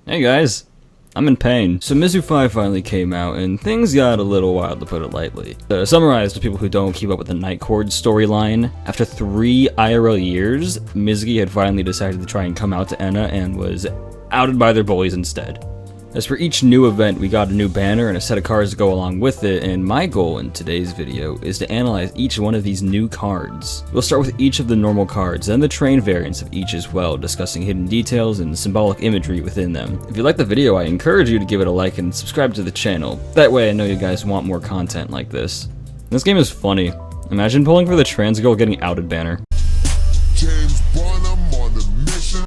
Hey guys, I'm in pain. So Mizuki finally came out, and things got a little wild to put it lightly. To summarize to people who don't keep up with the Night Court storyline, after 3 IRL years, Mizuki had finally decided to try and come out to Enna and was outed by their bullies instead. As for each new event, we got a new banner and a set of cards to go along with it, and my goal in today's video is to analyze each one of these new cards. We'll start with each of the normal cards, then the train variants of each as well, discussing hidden details and symbolic imagery within them. If you like the video, I encourage you to give it a like and subscribe to the channel. That way I know you guys want more content like this. This game is funny. Imagine pulling for the trans girl getting outed banner.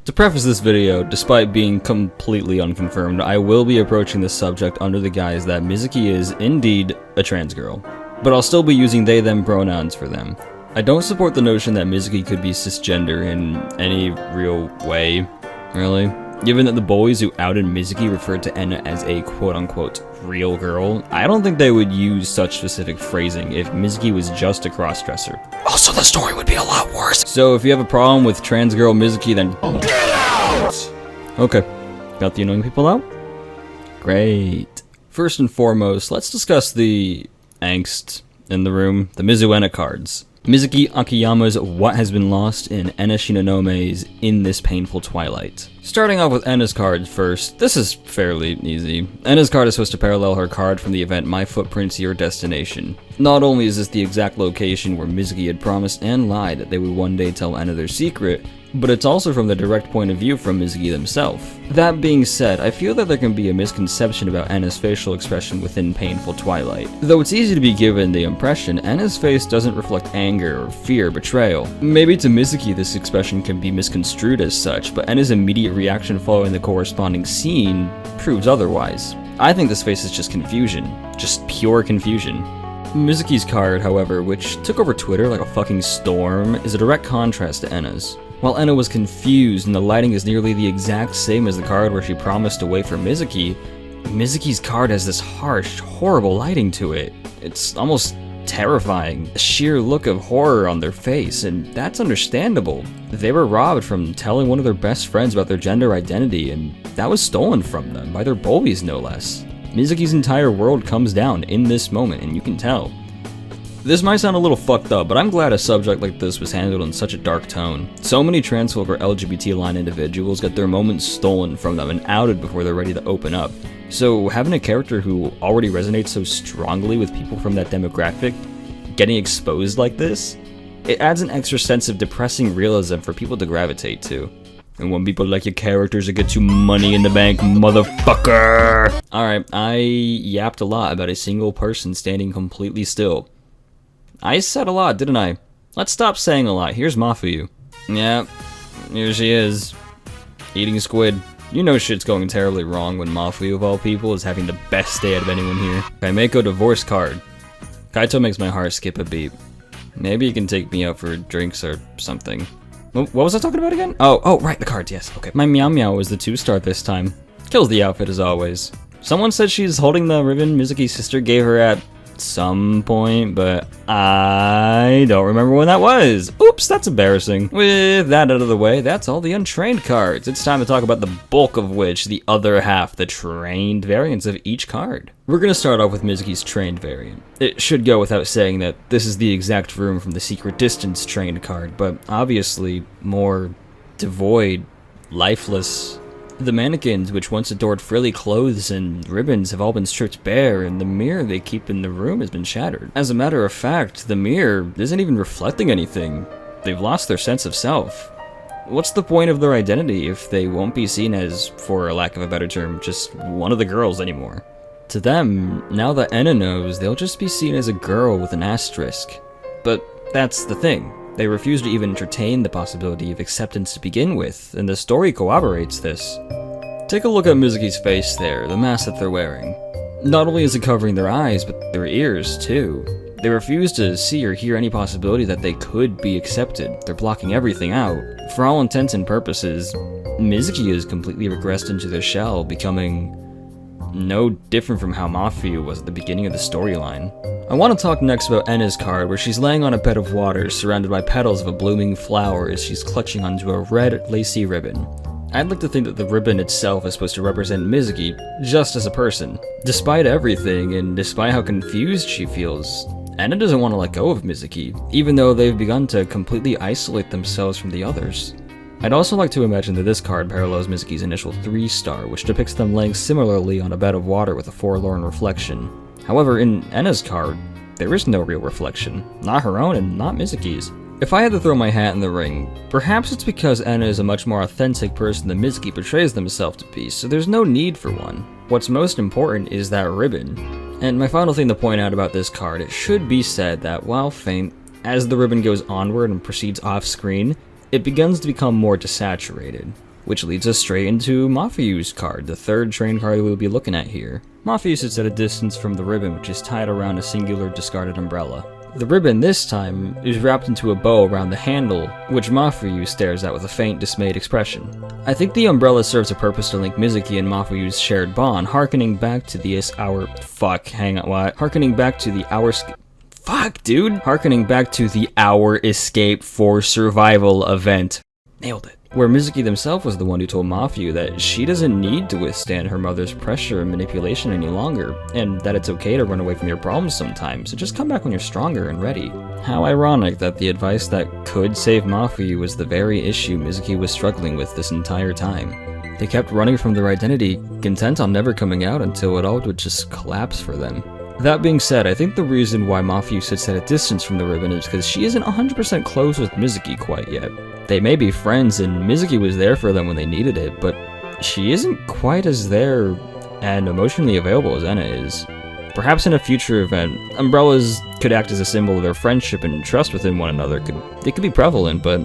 To preface this video, despite being completely unconfirmed, I will be approaching this subject under the guise that Mizuki is indeed a trans girl, but I'll still be using they them pronouns for them. I don't support the notion that Mizuki could be cisgender in any real way, really. Given that the bullies who outed Mizuki referred to Enna as a quote-unquote real girl, I don't think they would use such specific phrasing if Mizuki was just a crossdresser. Also, the story would be a lot worse. So if you have a problem with trans girl Mizuki, then get out! Okay, got the annoying people out? Great. First and foremost, let's discuss the angst in the room, the Mizuenna cards. Mizuki Akiyama's What Has Been Lost in Enna Shinanome's In This Painful Twilight. Starting off with Enna's card first, this is fairly easy. Enna's card is supposed to parallel her card from the event My Footprints Your Destination. Not only is this the exact location where Mizuki had promised and lied that they would one day tell Enna their secret, but it's also from the direct point of view from Mizuki themselves. That being said, I feel that there can be a misconception about Enna's facial expression within Painful Twilight. Though it's easy to be given the impression, Enna's face doesn't reflect anger or fear or betrayal. Maybe to Mizuki this expression can be misconstrued as such, but Enna's immediate reaction following the corresponding scene proves otherwise. I think this face is just confusion. Just pure confusion. Mizuki's card, however, which took over Twitter like a fucking storm, is a direct contrast to Enna's. While Enna was confused and the lighting is nearly the exact same as the card where she promised to wait for Mizuki, Mizuki's card has this harsh, horrible lighting to it. It's almost terrifying. The sheer look of horror on their face, and that's understandable. They were robbed from telling one of their best friends about their gender identity, and that was stolen from them, by their bullies no less. Mizuki's entire world comes down in this moment, and you can tell. This might sound a little fucked up, but I'm glad a subject like this was handled in such a dark tone. So many transphobic or LGBT line individuals get their moments stolen from them and outed before they're ready to open up. So having a character who already resonates so strongly with people from that demographic getting exposed like this, it adds an extra sense of depressing realism for people to gravitate to. And when people like your characters that get you money in the bank, motherfucker! Alright, I yapped a lot about a single person standing completely still. I said a lot, didn't I? Let's stop saying a lot. Here's Mafuyu. Yeah, here she is. Eating squid. You know shit's going terribly wrong when Mafuyu, of all people, is having the best day out of anyone here. Kaimeko divorce card. Kaito makes my heart skip a beat. Maybe you can take me out for drinks or something. What was I talking about again? Oh, right, the cards, yes, okay. My Meow Meow was the 2-star this time. Kills the outfit as always. Someone said she's holding the ribbon Mizuki's sister gave her at some point, but I don't remember when that was. Oops, that's embarrassing. With that out of the way, that's all the untrained cards. It's time to talk about the bulk of which, the other half, the trained variants of each card. We're gonna start off with Mizuki's trained variant. It should go without saying that this is the exact room from the Secret Distance trained card, but obviously more devoid, lifeless. The mannequins, which once adored frilly clothes and ribbons, have all been stripped bare, and the mirror they keep in the room has been shattered. As a matter of fact, the mirror isn't even reflecting anything. They've lost their sense of self. What's the point of their identity if they won't be seen as, for a lack of a better term, just one of the girls anymore? To them, now that Enna knows, they'll just be seen as a girl with an asterisk. But that's the thing. They refuse to even entertain the possibility of acceptance to begin with, and the story corroborates this. Take a look at Mizuki's face there, the mask that they're wearing. Not only is it covering their eyes, but their ears too. They refuse to see or hear any possibility that they could be accepted. They're blocking everything out. For all intents and purposes, Mizuki has completely regressed into their shell, becoming no different from how Mafuyu was at the beginning of the storyline. I want to talk next about Enna's card, where she's laying on a bed of water surrounded by petals of a blooming flower as she's clutching onto a red, lacy ribbon. I'd like to think that the ribbon itself is supposed to represent Mizuki just as a person. Despite everything, and despite how confused she feels, Anna doesn't want to let go of Mizuki, even though they've begun to completely isolate themselves from the others. I'd also like to imagine that this card parallels Mizuki's initial 3-star, which depicts them laying similarly on a bed of water with a forlorn reflection. However, in Enna's card, there is no real reflection. Not her own and not Mizuki's. If I had to throw my hat in the ring, perhaps it's because Enna is a much more authentic person than Mizuki portrays themselves to be, so there's no need for one. What's most important is that ribbon. And my final thing to point out about this card, it should be said that while faint, as the ribbon goes onward and proceeds off-screen, it begins to become more desaturated, which leads us straight into Mafuyu's card, the third train card we'll be looking at here. Mafuyu sits at a distance from the ribbon, which is tied around a singular discarded umbrella. The ribbon this time is wrapped into a bow around the handle, which Mafuyu stares at with a faint, dismayed expression. I think the umbrella serves a purpose to link Mizuki and Mafuyu's shared bond, harkening back to the Our Escape for Survival event. Nailed it. Where Mizuki themselves was the one who told Mafuyu that she doesn't need to withstand her mother's pressure and manipulation any longer, and that it's okay to run away from your problems sometimes, so just come back when you're stronger and ready. How ironic that the advice that could save Mafuyu was the very issue Mizuki was struggling with this entire time. They kept running from their identity, content on never coming out until it all would just collapse for them. That being said, I think the reason why Mafuyu sits at a distance from the ribbon is because she isn't 100% close with Mizuki quite yet. They may be friends, and Mizuki was there for them when they needed it, but she isn't quite as there and emotionally available as Enna is. Perhaps in a future event, umbrellas could act as a symbol of their friendship and trust within one another. It could be prevalent, but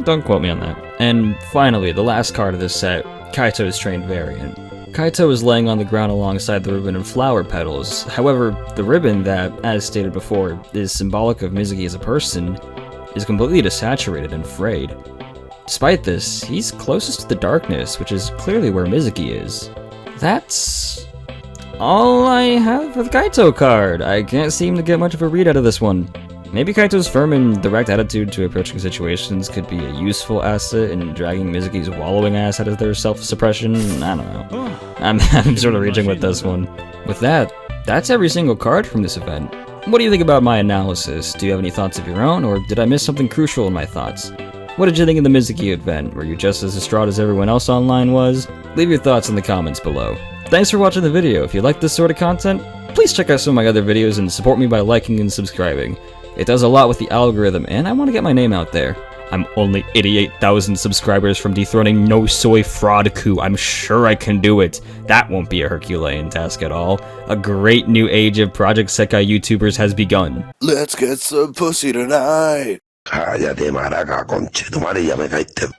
don't quote me on that. And finally, the last card of this set, Kaito's trained variant. Kaito is laying on the ground alongside the ribbon and flower petals. However, the ribbon that, as stated before, is symbolic of Mizuki as a person, is completely desaturated and frayed. Despite this, he's closest to the darkness, which is clearly where Mizuki is. That's all I have for the Kaito card. I can't seem to get much of a read out of this one. Maybe Kaito's firm and direct attitude to approaching situations could be a useful asset in dragging Mizuki's wallowing ass out of their self-suppression. I don't know. I'm sort of reaching with this one. With that, that's every single card from this event. What do you think about my analysis? Do you have any thoughts of your own, or did I miss something crucial in my thoughts? What did you think of the Mizuki event? Were you just as distraught as everyone else online was? Leave your thoughts in the comments below. Thanks for watching the video. If you like this sort of content, please check out some of my other videos and support me by liking and subscribing. It does a lot with the algorithm, and I want to get my name out there. I'm only 88,000 subscribers from dethroning No Soy Fraudku. I'm sure I can do it. That won't be a Herculean task at all. A great new age of Project Sekai YouTubers has begun. Let's get some pussy tonight. Cállate, maraca, conchetumare, ya me caíste.